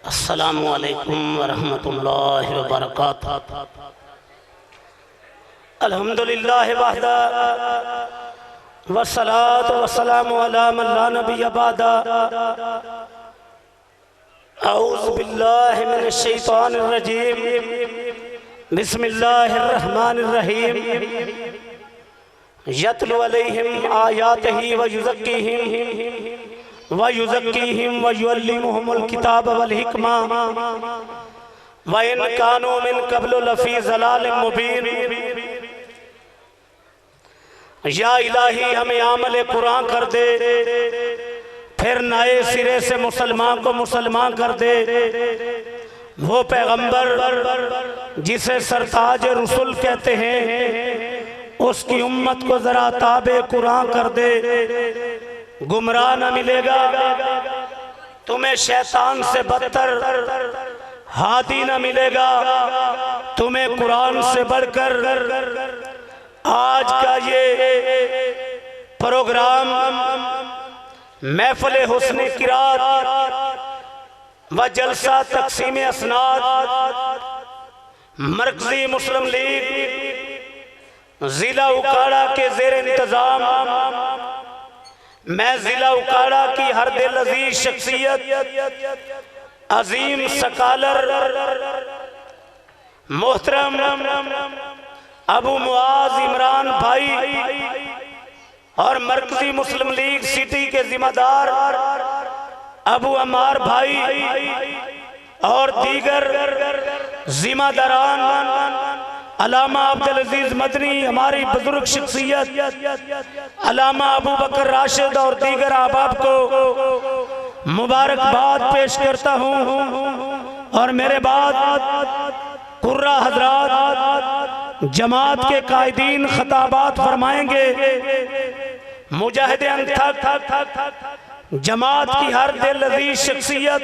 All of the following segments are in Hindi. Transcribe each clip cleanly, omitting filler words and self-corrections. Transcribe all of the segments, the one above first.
अस्सलामु अलैकुम वरहमतुल्लाहि वबरकातुहू। अल्हम्दुलिल्लाहि वहदा वस्सलातु वस्सलामु अला मन ला नबिय्य बअदा। औज़ु बिल्लाहि मिनश शैतानिर रजीम। बिस्मिल्लाहिर रहमानिर रहीम। यत्लु अलैहिम आयातिही व युज़क्कीहिम व युअल्लिमुहुमुल किताब वल हिकमा व इन कानू मिन क़ब्लु लफ़ी ज़लालिम मुबीन। या इलाही हमें आमल कुरान कर दे, फिर नए सिरे से मुसलमान को मुसलमान कर दे। वो पैगंबर जिसे सरताज रसूल कहते हैं, उसकी उम्मत को जरा ताबे कुरान कर दे। गुमराह न मिलेगा तुम्हें, शैतान से बदतर हादी न मिलेगा तुम्हें, कुरान से बढ़कर। आज का ये प्रोग्राम महफिल हुस्न किरात व जलसा तकसीम असनाद मरकजी मुस्लिम लीग जिला उकाड़ा के जेर इंतजाम। मैं जिला उकाड़ा की हर दिल अजीज शख्सियत, अजीम सकालर मोहतरम अबू मुआज इमरान भाई और मरकजी मुस्लिम लीग सिटी के जिम्मेदार अबू अमार भाई और दीगर जिम्मेदारान, अलामा अब्दुल अजीज मदनी, हमारी बुजुर्ग शख्सियत अलामा अबू बकर राशिद और दीगर अहबाब को मुबारकबाद पेश करता हूँ। और मेरे बाद कुर्रा हजरात जमात के कायदीन खताबात फरमाएंगे। मुजाहिद अनथक जमात की हर दिल अजीज शख्सियत,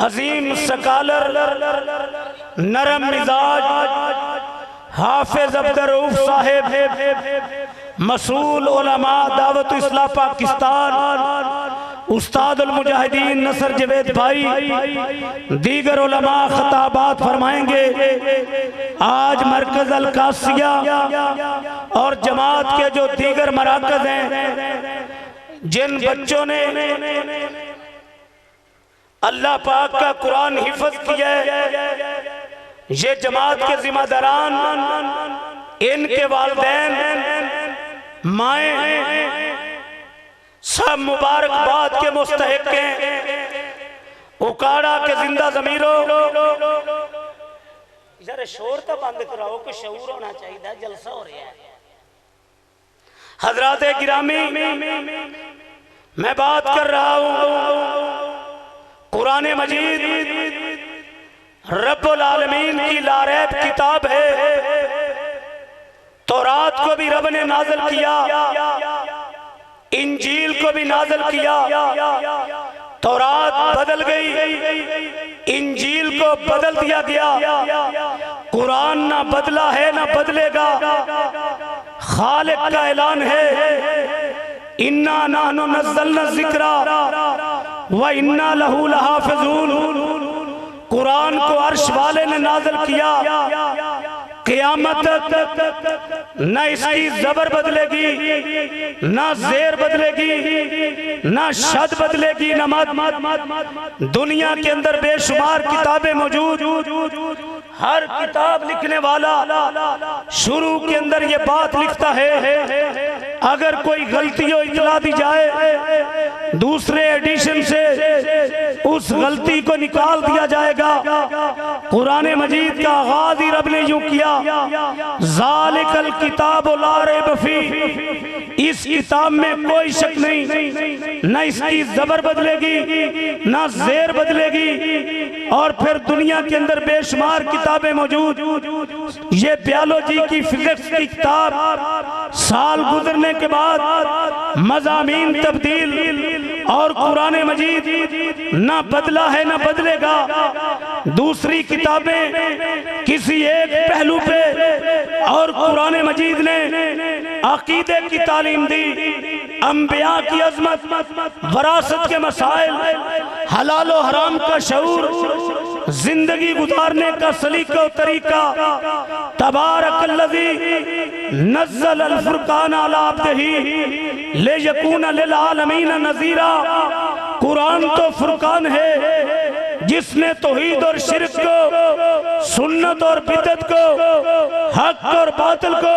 अजीम सकालर, नरम मिजाज हाफिज अब्दुल रऊफ साहेब, मसूल उलमा दावत इस्लाह पाकिस्तान, उस्तादुल मुजाहिदीन नसर जवेद भाई, दीगर उलमा खताबात फरमाएंगे। आज मरकज अल कासिया और जमात के जो दीगर मराकज हैं, जिन बच्चों ने अल्लाह पाक का कुरान हिफ्ज किया है, ये जमात के जिम्मेदारान, इनके वालिदैन, माएँ सब मुबारकबाद के मुस्तहिक हैं। उकाड़ा के जिंदा ज़मीरों, जरा शोर तो बंद कराओ, कुछ शऊर होना चाहिए, जलसा हो रहा है। हजरात गिरामी, मैं बात कर रहा हूँ कुरान मजीद रब्बुल आलमीन की लारैब किताब है। तौरात को भी रब ने नाज़िल किया, इंजील को भी नाज़िल किया। तौरात बदल गई, इंजील को बदल दिया गया। कुरान ना बदला है ना बदलेगा। खालिक का ऐलान है, इन्ना नहनु नज़्ज़लना ज़िक्रा व इन्ना लहू लहाफ़िज़ून। कुरान को अर्श वाले ने नाज़िल किया। क़यामत तक न इसकी ज़बर बदलेगी, न ज़ेर बदलेगी, न शद बदलेगी, न मद। दुनिया के अंदर बेशुमार किताबें मौजूद, हर किताब लिखने वाला शुरू के अंदर ये बात लिखता है, अगर कोई गलती हो इतला दी जाए, दूसरे एडिशन से उस गलती को निकाल दिया जाएगा। कुरान मजीद का आगाज ही रब ने यूं किया, ज़ालिकल किताबु ला रैब फीह। इस किताब में कोई शक नहीं, न इसकी ज़बर बदलेगी, न ज़ेर बदलेगी। और फिर दुनिया के अंदर बेशुमार किताबें मौजूद। ये बायोलॉजी की, फिजिक्स की किताब साल गुजरने के बाद मज़ामीन तब्दील, और कुरान मजीद ना बदला है ना बदलेगा। दूसरी किताबें किसी एक पहलू पे, और कुरान मजीद ने अकीदे की तालीम दी। अंबिया की अजमत, वरासत के मसाइल, हलाल और हराम का शऊर, जिंदगी गुजारने का सलीका और तरीका। तबारकल्लज़ी नज़्ज़ल अल फुरक़ान अला अब्दिही लियकूना लिल आलमीन नज़ीरा। कुरान तो फुरकान है जिसने तौहीद और शिर्क को, सुन्नत और बिदअत को, हक और बातिल को,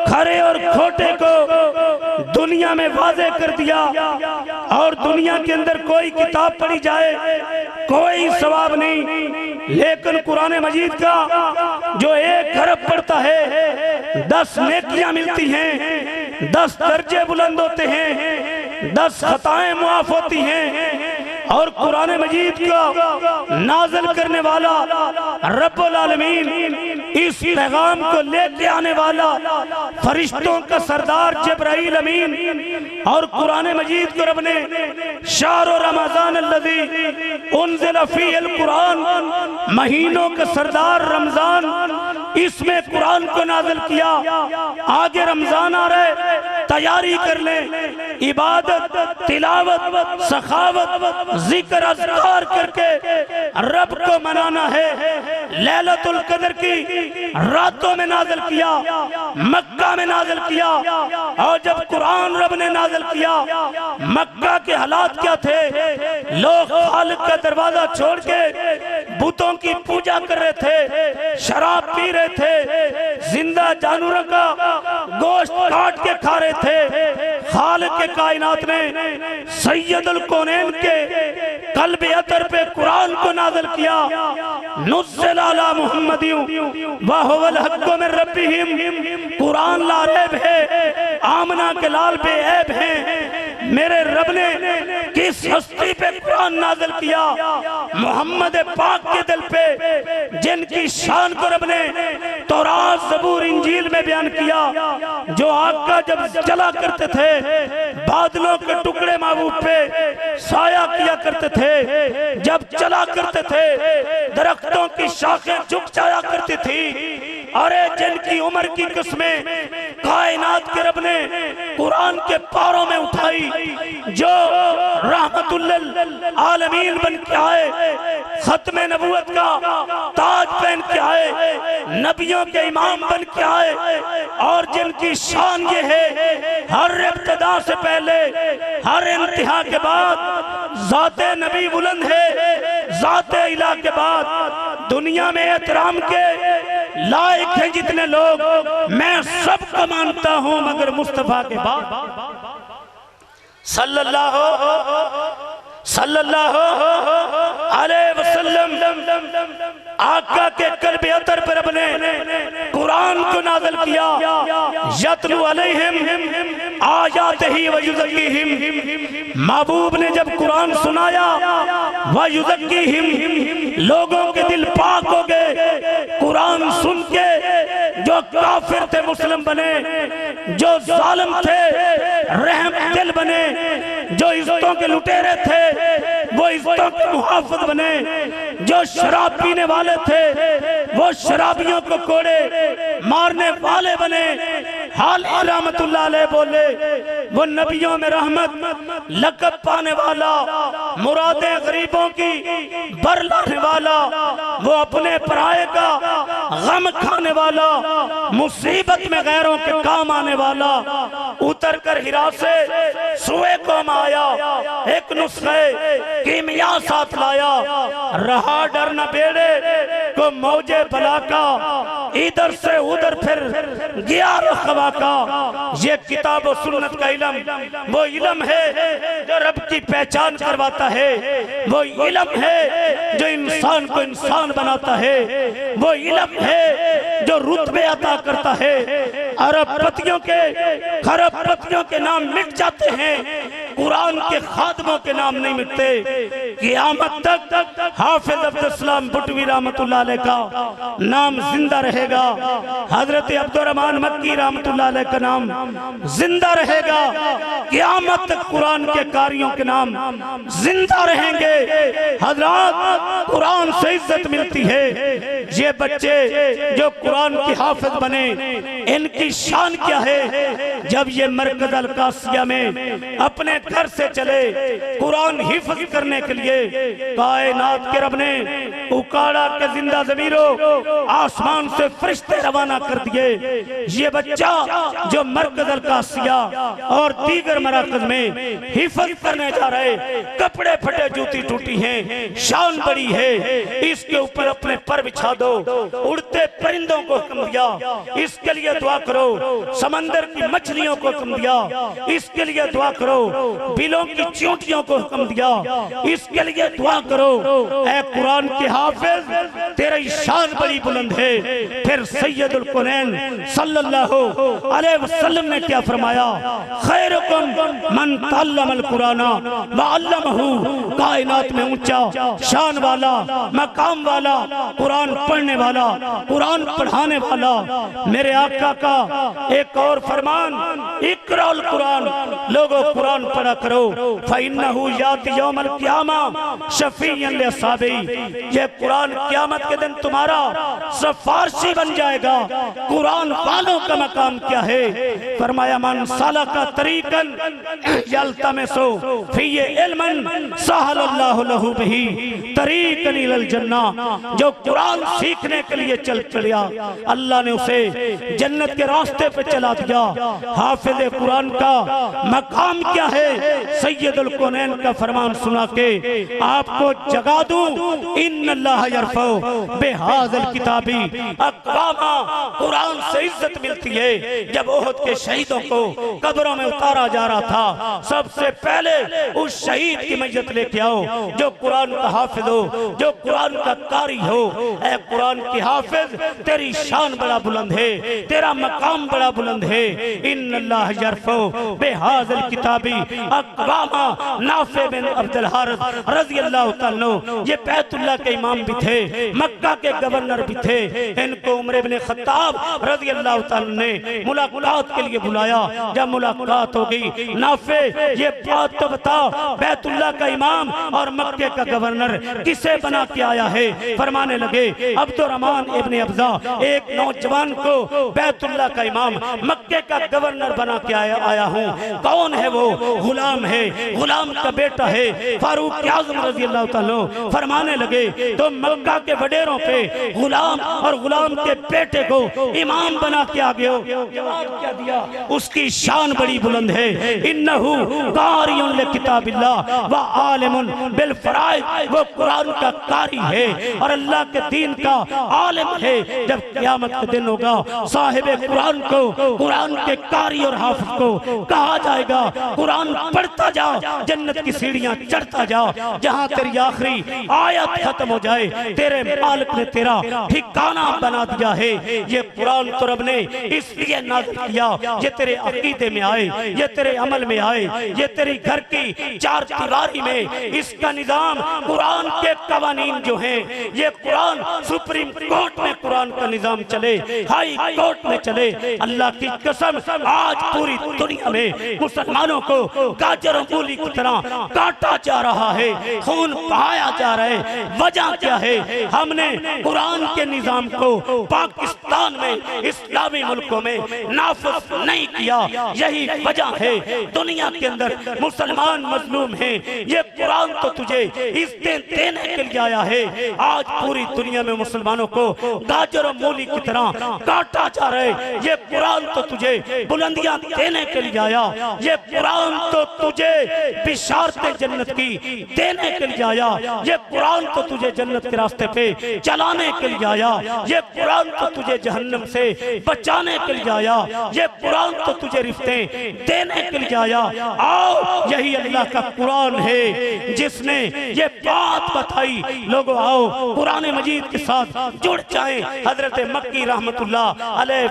खरे और खोटे को दुनिया में वाज़े कर दिया। और दुनिया के अंदर कोई किताब पढ़ी जाए कोई सवाब नहीं, लेकिन कुरान मजीद का जो 1 अरब पढ़ता है 10 नेकियां मिलती हैं, 10 दर्जे बुलंद होते हैं, 10 खताएं मुआफ होती हैं। और कुरान मजीद का नाज़िल करने वाला रब्बुल आलमीन, इस पैगाम को लेके आने वाला फरिश्तों का सरदार जिब्राइल अमीन, और कुरान मजीद को रब ने शहर रमज़ान अल्लज़ी उन्ज़िल फ़ीहिल कुरान, महीनों का सरदार रमजान, इसमें कुरान को नाज़िल किया। आगे रमजान आ रहे, तैयारी कर ले, इबादत, तिलावत, सखावत, जिक्र अज़कार करके रब को मनाना है। लैलतुल कद्र की रातों में नाज़िल किया, मक्का में नाज़िल किया। और जब कुरान रब ने नाज़िल किया, मक्का के हालात क्या थे? लोग खालिक का दरवाजा छोड़ के बुतों की पूजा कर रहे थे, शराब पी रहे थे, जिंदा जानवरों का गोश्त काट के खा रहे थे। खालिक के कायनात ने सैयदुल कौनैन के कल्ब अतर पे कुरान को नाज़िल किया। नुज़्ज़िल अला मुहम्मदिन व हुवल हक़्क़ु मिन रब्बिहिम, कुरान ला रैब है, आमना के लाल बेऐब है। मेरे रब ने किस हस्ती पे कुरान नाज़िल किया? मोहम्मद पाक के दिल पे, जिनकी शान को रब ने तौरात, ज़बूर, इंजील में बयान किया। जो आका जब चला करते थे बादलों के टुकड़े महबूब पे साया किया करते थे, जब चला करते थे दरख्तों की शाखें झुक जाया करती थी। अरे जिनकी उम्र की किस्में कायनात के रब ने कुरान के पारों में उठाई, जो रहमतुल लिल आलमीन बन के आए, खत्मे नबूवत का ताज पहन के आए, नबियों के इमाम बन के आए। और जिनकी शान ये है, हर इब्तिदा से पहले, हर इंतहा के बाद ज़ाते नबी बुलंद है, ज़ाते इला के बाद दुनिया में एहतराम के लायक हैं जितने लोग, मैं सबको मानता हूं मगर मुस्तफा के बाद सल्लल्लाहु अलैहि वसल्लम। आका के कल्ब अतर पर रब ने कुरान को नाज़िल किया। यतलू अलैहिम आयातिही व युज़क्कीहिम, महबूब ने जब कुरान सुनाया, व युज़क्कीहिम, लोगों के दिल पाक हो गए। कुरान सुन के जो काफिर थे मुस्लिम बने, जो जालिम थे रहम दिल बने, जो इज्जतों के लुटेरे थे वो इज्जतों के मुहाफ़िज़ बने, जो शराब पीने वाले थे वो शराबियों को कोड़े मारने वाले बने। हाल रहमतुल्लाह अलैह बोले, वो नबियों में रहमत लक़ब पाने वाला, मुरादें गरीबों की बरलाने वाला, वो अपने पराये का गम खाने वाला, मुसीबत में गैरों के काम आने वाला, उतर कर हिरा से सुए को आया, एक नुस्खे कीमिया साथ लाया। रहा डर न बेड़े को मौजे बला का, इधर से उधर फिर गया रखवा का। ये किताब और सुन्नत का इल्म वो इल्म है जो रब की पहचान करवाता है, वो इल्म है जो इंसान को इंसान बनाता है, वो इल्म है जो रुतबे अता करता है। अरबपतियों के खरबपतियों के नाम मिट जाते हैं, कुरान के खादमों के नाम नहीं मिटते। क़यामत तक हाफिज अब्दुल सलाम बुटवी रहमतुल्लाह अलैह का नाम जिंदा रहेगा, हजरत अब्दुर्रहमान मक्की रहमतुल्लाह अलैह का नाम जिंदा रहेगा। क़यामत तक कुरान के कारियों के नाम जिंदा रहेंगे। हजरत कुरान से इज्जत मिलती है। ये बच्चे जो कुरान की हाफिज बने, इनकी शान क्या है। जब ये मरकज अल कासिया में अपने घर से चले कुरान हिफ्ज करने के लिए, कायनात के रब ने उकाड़ा के जिंदा ज़मीरों आसमान से फरिश्ते रवाना कर दिए। ये बच्चा जो मरकज अल कासिया और दीगर मराकज में हिफ्ज करने जा रहे, कपड़े फटे जूती टूटी हैं, शान बड़ी है, इसके ऊपर अपने पर बिछा दो। उड़ते परिंदों को हुक्म दिया, इसके लिए दुआ करो। समंदर की मछलियों को हुक्म दिया, इसके लिए दुआ करो। बिलों की चींटियों को हुक्म दिया, इसके लिए दुआ करो। ऐ कुरान के हाफिज, तेरी शान बड़ी बुलंद है। फिर सैयदुल कुरैन सल्लल्लाहु अलैहि वसल्लम ने क्या फरमाया, खैरुकुम मन तअल्लमल कुराना व अल्लमहु। कायनात में ऊंचा शान वाला, मकाम वाला, कुरान पढ़ने वाला, कुरान पढ़ाने वाला मेरे आका का एक और फरमान, इक़राउल कुरान, लोगों कुरान पढ़ा करो। फ़इन्नहु याति यौमल क़ियामा शफ़ीअन लिअस्हाबी। ये कुरान क़यामत के दिन तुम्हारा सिफारिशी बन जाएगा। कुरान वालों का मकाम क्या है। फरमाया मन सलका तरीक़न यल्तमिसु फ़ीहि इल्मन सहलल्लाहु लहु बिही तरीक़न इलल जन्ना। जो कुरान सीखने के लिए चल पड़ा, अल्लाह ने उसे जन्नत के रास्ते पे चला दिया। हाफिज कुरान का मकाम क्या है। सैयदुल कौनैन का फरमान सुना के आपको जगा दूं, इन्नल्लाह यरफ़उ बिहाज़िल किताबी अक़वामा। कुरान से इज्जत मिलती है। जब ओहद के शहीदों को कब्रों में उतारा जा रहा था, सबसे पहले उस शहीद की मैयत लेके आओ जो कुरान का हाफिज हो, जो कुरान का कारी हो। ऐ कुरान की हाफिज, तेरी शान बड़ा बुलंद है, तेरा मकाम बड़ा बुलंद है। इन्नल्लाह यरफ़उ बिहाज़िल किताबी अक़वामा। नाफ़े बिन अब्दुल हारिस रज़ियल्लाहु तआला अन्हु ये बैतुल्लाह के इमाम भी थे, मक्का के गवर्नर भी थे। इनको उमर इब्न खत्ताब रज़ियल्लाहु तआला ने मुलाकात के लिए बुलाया। जब मुलाकात हो गई, नाफ़े ये बात तो बता, बैतुल्लाह का इमाम और मक्के का गवर्नर किसे बना के आया है। फरमाने लगे, अब्दुर्रहमान इब्न अब्जा, एक नौजवान को बैतुल्लाह का इमाम, मक्के का गवर्नर बना के आया हूँ। कौन है वो? गुलाम है, गुलाम का बेटा है फारूक आज़म रज़ियल्लाहु तआला। फरमाने लगे, तो मक्का के वडेरों पे गुलाम और गुलाम के बेटे को इमाम बना के आ गए हो। जवाब क्या दिया? उसकी शान बड़ी बुलंद है। इन्नहु कारियुन लिकिताबिल्लाह व आलिमुन बिल फराइद। वो कुरान का कारी है और अल्लाह के दीन का आलिम है। जब क़यामत का दिन होगा, साहिबे कुरान को, कुरान के कारी और हाफिज को कहा जाएगा, कुरान पढ़ता जा, जन्नत की सीढ़ियां चढ़ता जा। जहां तेरी आखिरी आयत खत्म हो जाए, तेरे मालिक ने तेरा ठिकाना बना दिया है। ये कुरान तो रब ने इसलिए नाज़िल किया, ये तेरे अकीदे में आए, ये तेरे अमल में आए, ये तेरी घर की चार दीवारी में इसका निजाम, कुरान के कवानीन जो हैं, ये कुरान सुप्रीम कोर्ट में कुरान का निजाम चले, हाई कोर्ट में चले। अल्लाह की कसम, आज पूरी दुनिया में मुसलमानों को गाजर और मूली की तरह काटा जा रहा है, खून बहाया जा रहा है। वजह क्या है? हमने कुरान के निजाम को पाकिस्तान में, इस्लामी मुल्कों में नाफिज नहीं किया। यही वजह है दुनिया के अंदर मुसलमान मजलूम हैं। ये कुरान तो तुझे इस दिन देने के लिए आया है। आज पूरी दुनिया में मुसलमानों को गाजर और मूली की तरह काटा जा रहा है। ये कुरान तो तुझे बुलंदियां देने के लिए आया। ये कुरान तो तुझे बिशारतें जन्नत की देने के लिए आया। ये कुरान तो तुझे जन्नत के रास्ते पे चलाने के लिए आया। ये कुरान तो तुझे जहन्नम से बचाने के लिए आया। ये कुरान तो तुझे रिफ्तें देने के लिए आया। आओ, यही अल्लाह का कुरान है जिसने ये बात बताई। लोगों आओ, कुरान मजीद के साथ जुड़ जाएं। हजरत मक्की रहमतुल्लाह अलैह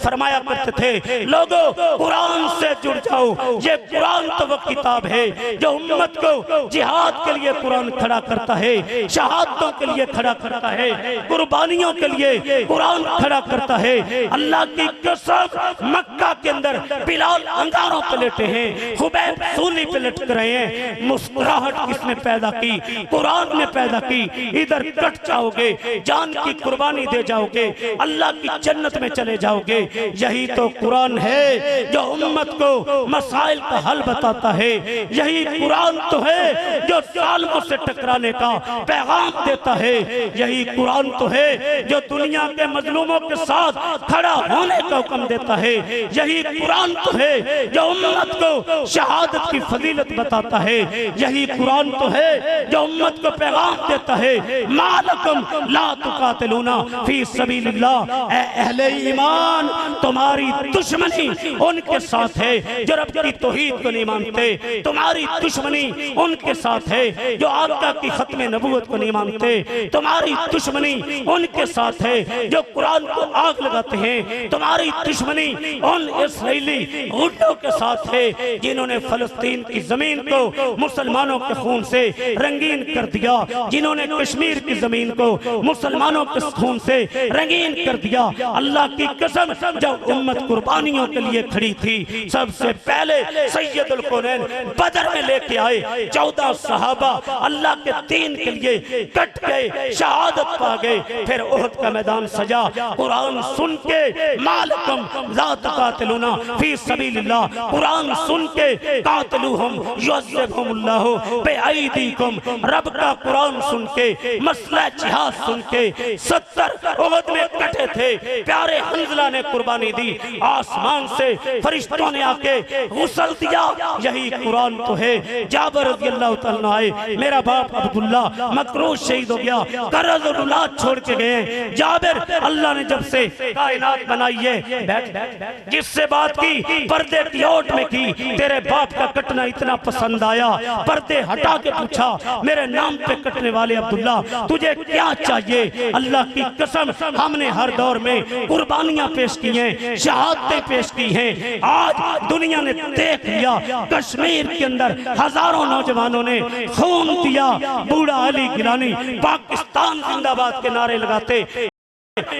फरमाया करते थे, लोगों कुरान से जुड़ जाओ। ये कुरान तो वो किताब है जो उम्मत को जिहाद के लिए कुरान खड़ा करता है, शहादतों के लिए खड़ा करता है, कुर्बानियों के लिए कुरान खड़ा करता है। अल्लाह की कसम मक्का के अंदर बिलाल अंगारों पे लेटे हैं, खुबैब सूली पे लटक रहे हैं। मुस्कुराहट किसने पैदा की? कुरान ने पैदा की। इधर कट जाओगे, जान की कुर्बानी दे जाओगे, अल्लाह की जन्नत में चले जाओगे। यही तो कुरान है जो उम्मत को मसाइल का हल बताता है। यही कुरान तो है जो जालिमों से टकराने का पैगाम देता है। यही कुरान तो है जो दुनिया के मजलूमों के साथ खड़ा होने का हुक्म देता है। यही कुरान तो है जो उम्मत को शहादत की फजीलत बताता है। यही कुरान तो है जो उम्मत को पैगाम देता है, मालकुम ला तुकातिलूना फी सबीलिल्लाह। ऐ अहले ईमान, तुम्हारी दुश्मनी उनके साथ है जो रब की तौहीद को नहीं मानते। तुम्हारी दुश्मनी उनके साथ है जो आका की खत्म नबूवत को नहीं मानते। तुम्हारी दुश्मनी उनके साथ है जो कुरान को आग लगाते हैं। तुम्हारी दुश्मनी उन इस्राएली गुंडों के साथ है जिन्होंने फलस्तीन की जमीन को मुसलमानों के खून से रंगीन कर दिया, जिन्होंने कश्मीर की जमीन को मुसलमानों के खून से रंगीन कर दिया। अल्लाह की कसम, जब उम्मत कुर्बानियों के लिए खड़ी थी, सबसे पहले सैयदुल कौनैन बदर में लेके आए 14 सहाबा अल्लाह के दीन के लिए कट गए, शहादत पा गए। फिर ओहद का मैदान सजा। कुरान सुन के मालकुम ला तुकातिलूना फी सबीलिल्लाह, कुरान सुन के कातिलूहुम युअज़्ज़िबहुमुल्लाहु बिअयदीकुम, रब का कुरान सुन के, मसला जिहाद सुन के 70 ओहद में कटे थे। प्यारे हंजला ने कुर्बानी दी, आसमान से फरिश्तों ने आके गुस्ल दिया। यही कुरान तो है। जाबर रज़ियल्लाहु तआला आए, मेरा बाप अब्दुल्ला मकरूज शहीद हो गया, कर्ज और औलाद छोड़ के गए। जाबिर, अल्लाह ने जब से कायनात बनाई है, जिससे बात की पर्दे की ओट में की, तेरे बाप का कटना इतना पसंद आया, पर्दे हटा के पूछा, मेरे नाम पे कटने वाले अब्दुल्ला तुझे क्या चाहिए? अल्लाह की कसम, हमने हर दौर में कुर्बानियां पेश की हैं, शहादतें पेश की हैं। आज दुनिया ने देख लिया, कश्मीर के अंदर हजारों नौजवानों ने खून दिया। बूढ़ा अली गिलानी पाकिस्तान जिंदाबाद के नारे लगाते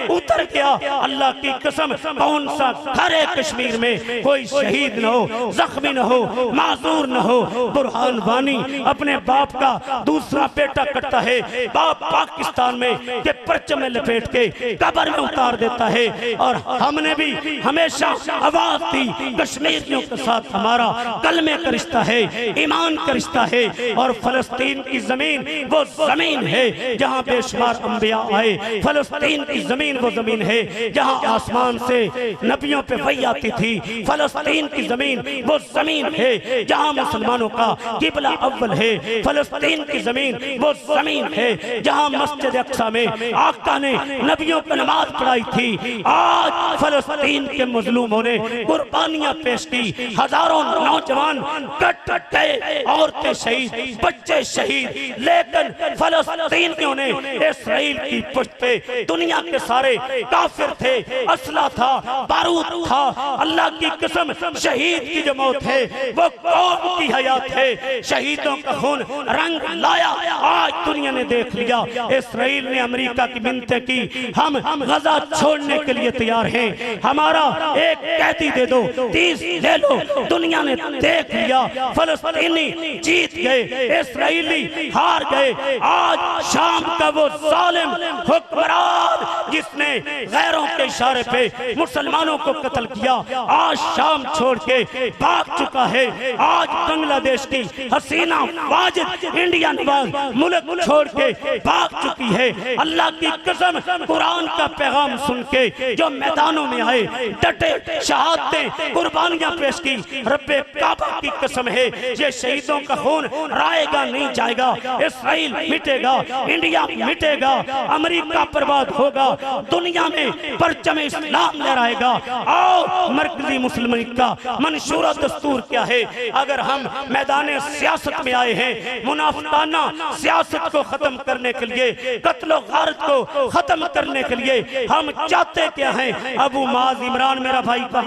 उतर गया। अल्लाह की कसम, कौन सा घर है कश्मीर में कोई शहीद न हो, जख्मी न हो, माजूर न हो? बुरहान वानी अपने बाप का दूसरा बेटा कटता है, बाप पाकिस्तान में के परचम में लपेट के कब्र में उतार देता है। और हमने भी हमेशा आवाज दी, कश्मीरियों के साथ हमारा कलमे का रिश्ता है, ईमान का रिश्ता है। और फलस्तीन की जमीन वो जमीन है जहाँ बेशुमार अंबिया आए। फलस्तीन की जमीन वो जमीन है जहां आसमान से नबियों पे वही आती थी। फलस्तीन की जमीन वो जमीन है जहां मुसलमानों का किबला अव्वल है। फलस्तीन की जमीन वो जमीन है जहां मस्जिद अक्सा में आका ने नबियों पर नमाज पढ़ाई थी। आज फलस्तीन के मजलूमों ने कुर्बानियां पेश की, हजारों नौजवान कट गए, औरतें शहीद, बच्चे शहीद, लेकिन फलस्तीनियों ने इस्राएल की पुष्ट पे दुनिया के सारे काफिर थे, असला था, बारूद था। अल्लाह की कसम, शहीद की जो मौत है वो कौम की हयात है। शहीदों का खून रंग लाया। आज दुनिया ने देख लिया, इस्राएल ने अमेरिका की मिन्नतें की, हम गजा छोड़ने के लिए तैयार हैं, हमारा एक कैदी दे दो, 30 ले लो। दुनिया ने देख लिया, फलस्तीनी जीत गए, इस्राएली हार गए। आज शाम का वो जालिम हुक्मरान जिसने गैरों के इशारे पे मुसलमानों को कत्ल किया, आज शाम छोड़ के भाग चुका है। आज बांग्लादेश की हसीना वाजिद इंडिया नवाज मुल्क छोड़ के भाग चुकी है। अल्लाह की कसम, कुरान का पैगाम सुन के जो मैदानों में आए, डटे, शहादतें, कुर्बानियां पेश की, रब्बे काबा की कसम है, ये शहीदों का खून राएगा नहीं जाएगा। इस्राएल मिटेगा, इंडिया मिटेगा, अमेरिका बर्बाद होगा, दुनिया में परचम इस्लाम लहराएगा। आओ, मरकजी मुस्लिम लीग का मंशूरा दस्तूर क्या है? अगर हम मैदान सियासत में आए हैं, मुनाफिकाना सियासत को खत्म करने के लिए, कत्लो गारत को खत्म करने के लिए हम चाहते क्या हैं? अबू माज इमरान मेरा भाई का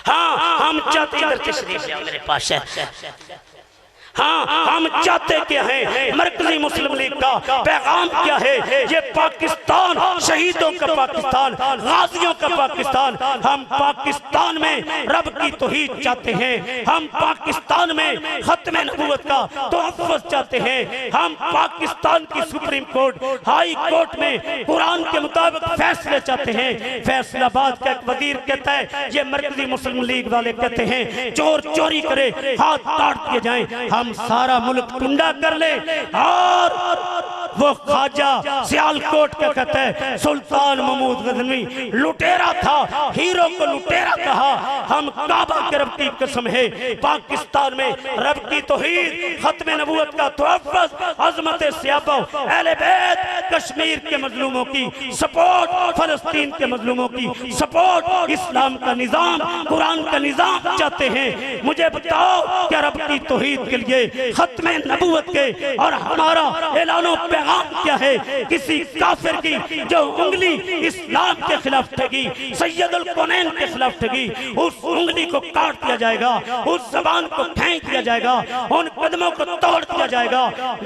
हाँ हम चाहते, इधर तशरीफ ले मेरे पास है। हाँ हम चाहते क्या हैं, मरकजी मुस्लिम लीग का पैगाम क्या है, ये पाकिस्तान शहीदों का पाकिस्तान, गाजियों का पाकिस्तान। हम पाकिस्तान में रब की तौहीद चाहते हैं, हम पाकिस्तान में खत्म नबूवत का तोहफ़्फ़ुज़ चाहते हैं। हम पाकिस्तान की सुप्रीम कोर्ट, हाई कोर्ट में कुरान के मुताबिक फैसले चाहते हैं। फैसलाबाद का एक वजीर कहता है, ये मरकजी मुस्लिम लीग वाले कहते हैं चोर चोरी करे हाथ काट दिए जाएं। हम सारा मुल्क टुंडा कर ले, और वो ख्वाजा सियालकोट का कहता है सुल्तान महमूद गजनवी लुटेरा था, हीरो को लुटेरा कहा। हम काबा के रब की कसम है, पाकिस्तान में रब की तौहीद, खत्म नबूवत का तोहफ़्फ़ुज़, अज़मत सियाबा, अहले बैत, कश्मीर के मजलूमों की सपोर्ट, फलस्तीन के मजलूमों की सपोर्ट, इस्लाम का निज़ाम, कुरान का निज़ाम चाहते हैं। मुझे बताओ क्या रब की तौहीद के लिए, खत्म नबूवत के और हमारा ऐलानो पैगाम क्या है? किसी काफिर की जो उंगली इस्लाम के खिलाफ ठगी, सैयदुल कौनैन के खिलाफ ठगी, उस उंगली को काट दिया जाएगा, उस जबान को फेंक दिया जाएगा, उन कदमों को तोड़ दिया जाएगा।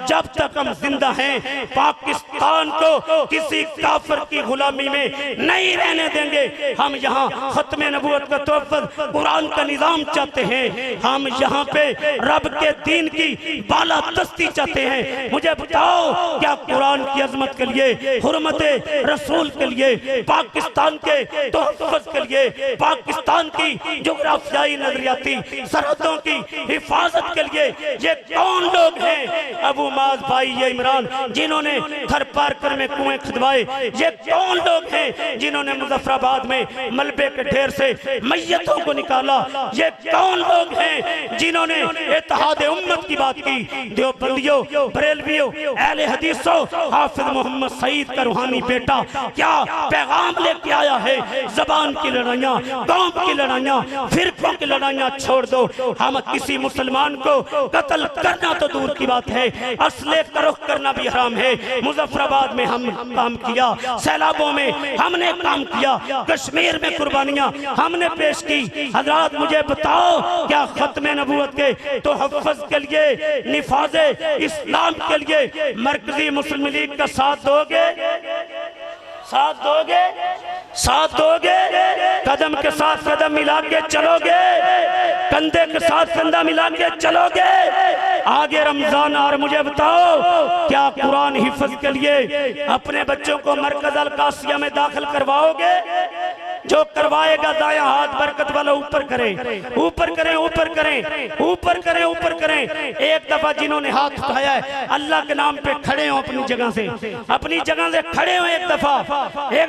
जब तक हम जिंदा हैं पाकिस्तान को किसी काफिर की गुलामी में नहीं रहने देंगे। हम यहाँ खत्म नबूवत का तोहफ़्फ़ुज़, कुरान का निज़ाम चाहते हैं। हम यहाँ पे रब के दीन की बाला दस्ती चाहते हैं। मुझे बताओ क्या कुरान की अजमत के लिए, हुर्मते रसूल के लिए, पाकिस्तान के तोहफ़्फ़ुज़ के लिए, पाकिस्तान की जोग्राफियाई नजरियाती सरहदों की हिफाजत के लिए ये कौन लोग हैं? अबू माज भाई ये इमरान जिन्होंने थर पारकर में कुएं खुदवाए, ये कौन लोग हैं जिन्होंने मुजफ्फराबाद में मलबे के ढेर से मैयतों को निकाला? ये कौन लोग हैं जिन्होंने इत्तेहाद उम्मत की बात की? देवबंदियों, बरेलवियों, अहले हदीसों, हाफिज मोहम्मद सईद का रूहानी बेटा क्या पैगाम लेके आया है? जबान की लड़ाइयाँ, कौम की लड़ाइयाँ, फिरकों की लड़ाइयाँ छोड़ दो। हम किसी मुसलमान को कत्ल करना तो दूर की बात है, असले तरुख करना भी हराम है। मुजफ्फराबाद में हम काम किया, सैलाबों में हमने काम किया, कश्मीर में कुर्बानियाँ हमने पेश की। हजरात मुझे बताओ क्या खत्म नबूवत के तोहफ़्फ़ुज़ के लिए, निफाज़े इस्लाम के लिए मरकजी मुस्लिम लीग का साथ दोगे? साथ दोगे? साथ दोगे? कदम के साथ कदम मिला के चलोगे? कंधे के साथ कंधा मिला के चलोगे? आगे रमजान और मुझे बताओ क्या कुरान हिफ्ज़ के लिए अपने बच्चों को मरकज़ अल कासिया में दाखिल करवाओगे? जो करवाएगा दाया हाथ बरकत वाला ऊपर करे, ऊपर करें, ऊपर करें, ऊपर करें, ऊपर करें। एक दफा जिन्होंने हाथ उठाया है अल्लाह के नाम पे खड़े हो, अपनी जगह से, अपनी जगह से खड़े हो। एक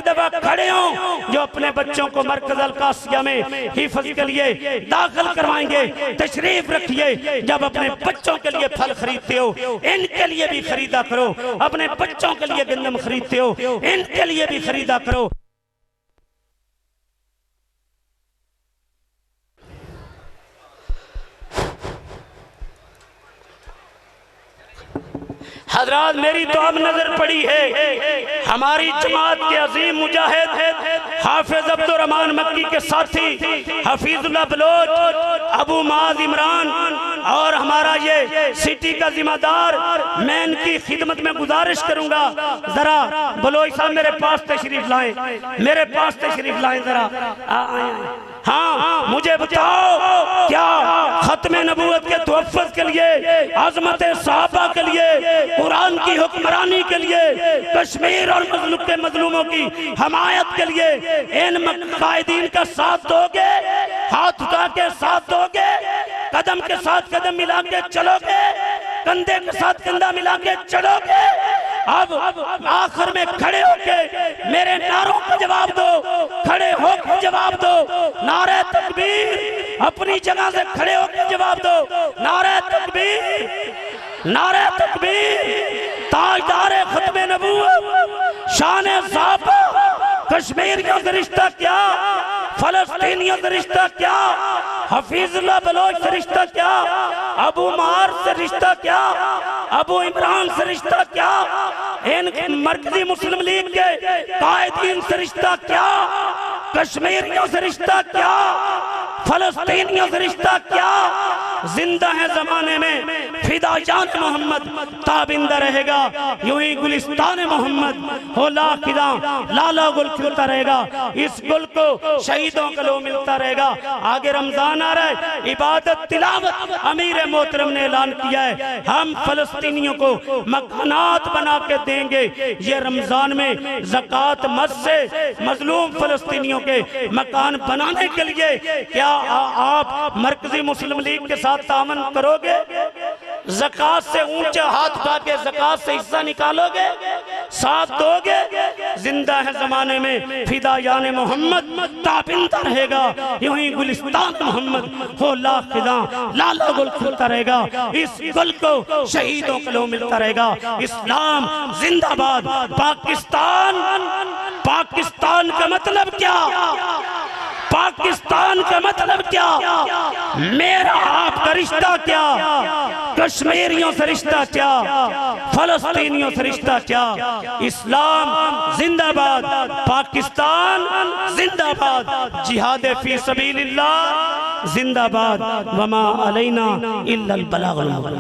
दफा खड़े हो जो अपने बच्चों को मरकज़ अल कासिया में हिफ्ज़ के लिए दाखिल करवाएंगे। तशरीफ रखिए। जब अपने बच्चों के लिए फल खरीदते हो इनके लिए भी खरीदा करो, अपने बच्चों के लिए गंदम खरीदते हो इनके लिए भी खरीदा करो। हजरात मेरी तो अब नजर पड़ी है हमारी जमात के अजीम मुजाहिद हाफिज अब्दुर रहमान मक्की के साथी हफीजुल्लाह बलोच, अबू माज इमरान और हमारा ये सिटी का जिम्मेदार, मैं इनकी खिदमत में गुजारिश करूंगा जरा बलोच साहब मेरे पास तशरीफ लाएं, मेरे पास तशरीफ लाएं जरा। हाँ मुझे बताओ क्या खत्म नबूवत के तोहफ़्फ़ुज़ के लिए, अज़मत सहाबा के लिए, कुरान की हुक्मरानी के लिए, कश्मीर और मज़लूम के मजलूमों की हमायत के लिए इन कायदीन का साथ दोगे? हाथ उठा के साथ दोगे? कदम के साथ कदम मिला के चलोगे? कंधे के साथ कंधा मिला के चलोगे? अब आखिर में खड़े होके मेरे नारों का जवाब दो, खड़े होकर जवाब दो। नारे तकबीर, अपनी जगह से खड़े होकर जवाब दो। नारे तकबीर, नारे तकबीर। ताजदार खत्म नबूवत, शान साहबा, कश्मीरियों से रिश्ता क्या, फलस्तीनियों से रिश्ता क्या, हफीजुल्लाह बलोच से रिश्ता क्या, अबू मार से रिश्ता क्या, अबू इमरान से रिश्ता क्या, इन मरकजी मुस्लिम लीग के कायदीन से रिश्ता क्या, कश्मीरियों से रिश्ता क्या, फलस्तीनियों से रिश्ता क्या, जिंदा है जमाने में फिदायान मोहम्मद, ताबिंदा रहेगा यूं ही गुलिस्तान मोहम्मद हो लाखिदा, लाला गुल खिलता रहेगा, इस गुल को शहीदों का लो मिलता रहेगा। आगे रमजान आ रहा है, इबादत तिलावत अमीर मोहतरम ने ऐलान किया है, हम फलस्तीनियों को मकानात बना के देंगे। ये रमजान में ज़कात मद से मजलूम फलस्तीनियों के मकान बनाने के लिए क्या आप मरकजी मुस्लिम लीग के साथ तामन करोगे? ज़कात से ऊंचे हाथ उठा के ज़कात से हिस्सा निकालोगे, साथ दोगे? जिंदा है जमाने में फिदायान मोहम्मद, ताबिंदा रहेगा यूं ही गुलिस्तान मोहम्मद हो लाखिदा, लाला गुल खिलता रहेगा, इस गुल को शहीदों को लो मिलता रहेगा। इस्लाम जिंदाबाद। पाकिस्तान, पाकिस्तान का मतलब क्या, पाकिस्तान का मतलब क्या, मेरा आपका रिश्ता क्या, कश्मीरियों से रिश्ता क्या, फलस्तीनियों से रिश्ता क्या। इस्लाम जिंदाबाद, पाकिस्तान जिंदाबाद, जिहाद फी सबीलिल्लाह जिंदाबाद, वमा अलैना इल्लल बलागुल मुबीन।